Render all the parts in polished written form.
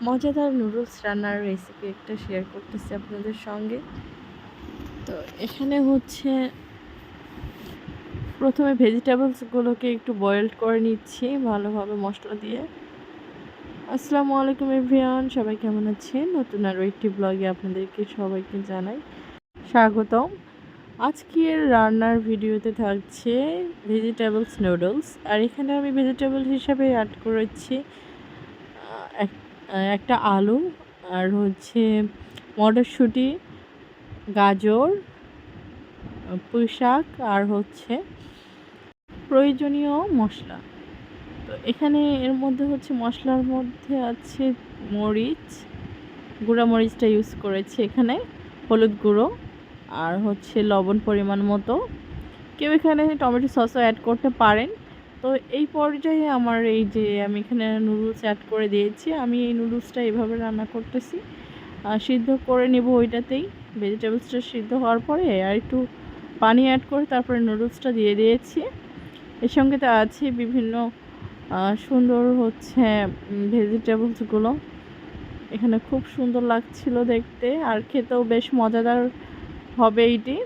মজাদার নুডলস রান্নার রেসিপি একটা শেয়ার করতেছি আপনাদের সঙ্গে। তো এখানে হচ্ছে প্রথমে ভেজিটেবলসগুলোকে একটু বয়েলড করে নিচ্ছি ভালোভাবে মশলা দিয়ে। আসসালামু আলাইকুম এভরিওয়ান, সবাই কেমন আছেন? নতুন আরও একটি ব্লগে আপনাদেরকে সবাইকে জানাই স্বাগতম। আজকের রান্নার ভিডিওতে থাকছে ভেজিটেবলস নুডলস, আর এখানে আমি ভেজিটেবল হিসাবে অ্যাড করেছি একটা আলু, আর হচ্ছে মটরশুঁটি, গাজর, পুঁই শাক, আর হচ্ছে প্রয়োজনীয় মশলা। তো এখানে এর মধ্যে হচ্ছে মশলার মধ্যে আছে মরিচ, গুঁড়া মরিচটা ইউজ করেছি এখানে, হলুদ গুঁড়ো, আর হচ্ছে লবণ পরিমাণ মতো। কেউ এখানে টমেটো সসও অ্যাড করতে পারেন। তো এই পর্যায়ে আমার এই যে আমি এখানে নুডলস অ্যাড করে দিয়েছি। আমি এই নুডলসটা এভাবে রান্না করতেছি, সিদ্ধ করে নেব ওইটাতেই। ভেজিটেবলসটা সিদ্ধ হওয়ার পরে আর একটু পানি অ্যাড করে তারপরে নুডলসটা দিয়ে দিয়েছি। এর সঙ্গে তো আছে বিভিন্ন সুন্দর হচ্ছে ভেজিটেবলসগুলো। এখানে খুব সুন্দর লাগছিল দেখতে, আর খেতেও বেশ মজাদার হবে এইটি।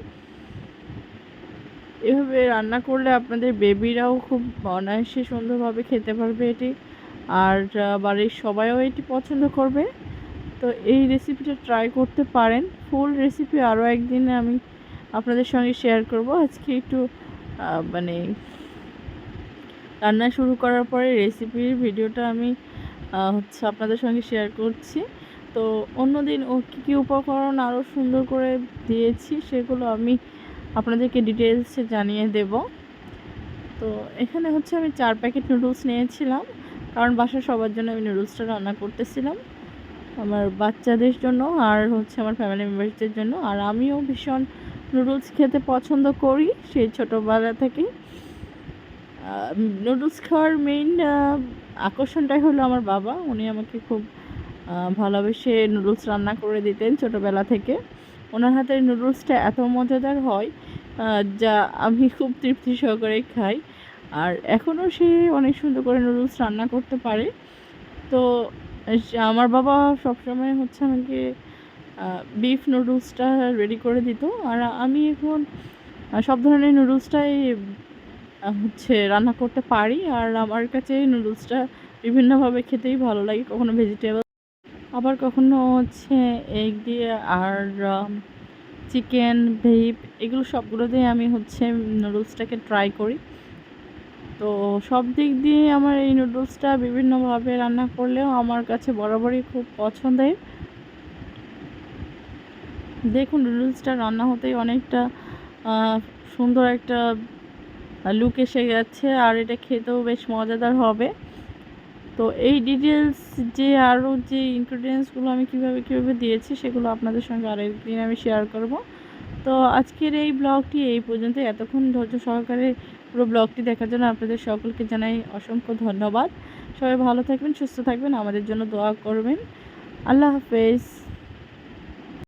এভাবে রান্না করলে আপনাদের বেবিরাও খুব অনায়াসে সুন্দরভাবে খেতে পারবে এটি, আর বাড়ির সবাইও এটি পছন্দ করবে। তো এই রেসিপিটা ট্রাই করতে পারেন। ফুল রেসিপি আরও একদিনে আমি আপনাদের সঙ্গে শেয়ার করব। আজকে একটু মানে রান্না শুরু করার পরে রেসিপির ভিডিওটা আমি হচ্ছে আপনাদের সঙ্গে শেয়ার করছি। তো অন্যদিন কী কী উপকরণ আরও সুন্দর করে দিয়েছি সেগুলো আমি আপনাদেরকে ডিটেলসে জানিয়ে দেব। তো এখানে হচ্ছে আমি 4 প্যাকেট নুডলস নিয়েছিলাম, কারণ বাসার সবার জন্য আমি নুডলসটা রান্না করতেছিলাম, আমার বাচ্চাদের জন্য আর হচ্ছে আমার ফ্যামিলি মেম্বারসদের জন্য। আর আমিও ভীষণ নুডলস খেতে পছন্দ করি সেই ছোটোবেলা থেকেই। নুডলস খাওয়ার মেইন আকর্ষণটাই হলো আমার বাবা। উনি আমাকে খুব ভালোবেসে নুডলস রান্না করে দিতেন ছোটোবেলা থেকে। ওনার হাতের নুডলসটা এত মজাদার হয় যা আমি খুব তৃপ্তি সহকারে খাই। আর এখনও সে অনেক সুন্দর করে নুডলস রান্না করতে পারে। তো আমার বাবা সবসময় হচ্ছে আমাকে বিফ নুডলসটা রেডি করে দিত, আর আমি এখন সব ধরনের নুডলসটাই হচ্ছে রান্না করতে পারি। আর আমার কাছে নুডলসটা বিভিন্নভাবে খেতেই ভালো লাগে, কখনো ভেজিটেবল, আবার কখনো হচ্ছে এগ দিয়ে, আর চিকেন, বিফ, এগুলো সবগুলো দিয়ে আমি হচ্ছে নুডলসটাকে ট্রাই করি। তো সব দিক দিয়ে আমার এই নুডলসটা বিভিন্নভাবে রান্না করলেও আমার কাছে বরাবরই খুব পছন্দের। দেখুন নুডলসটা রান্না হতেই অনেকটা সুন্দর একটা লুক এসে গেছে, আর এটা খেতেও বেশ মজাদার হবে। তো এই ডিটেলস যে আরও যে ইনগ্রিডিয়েন্টসগুলো আমি কীভাবে দিয়েছি সেগুলো আপনাদের সঙ্গে আরেকদিন আমি শেয়ার করব। তো আজকের এই ব্লগটি এই পর্যন্ত। এতক্ষণ ধৈর্য সহকারে পুরো ব্লগটি দেখার জন্য আপনাদের সকলকে জানাই অসংখ্য ধন্যবাদ। সবাই ভালো থাকবেন, সুস্থ থাকবেন, আমাদের জন্য দোয়া করবেন। আল্লাহ হাফেজ।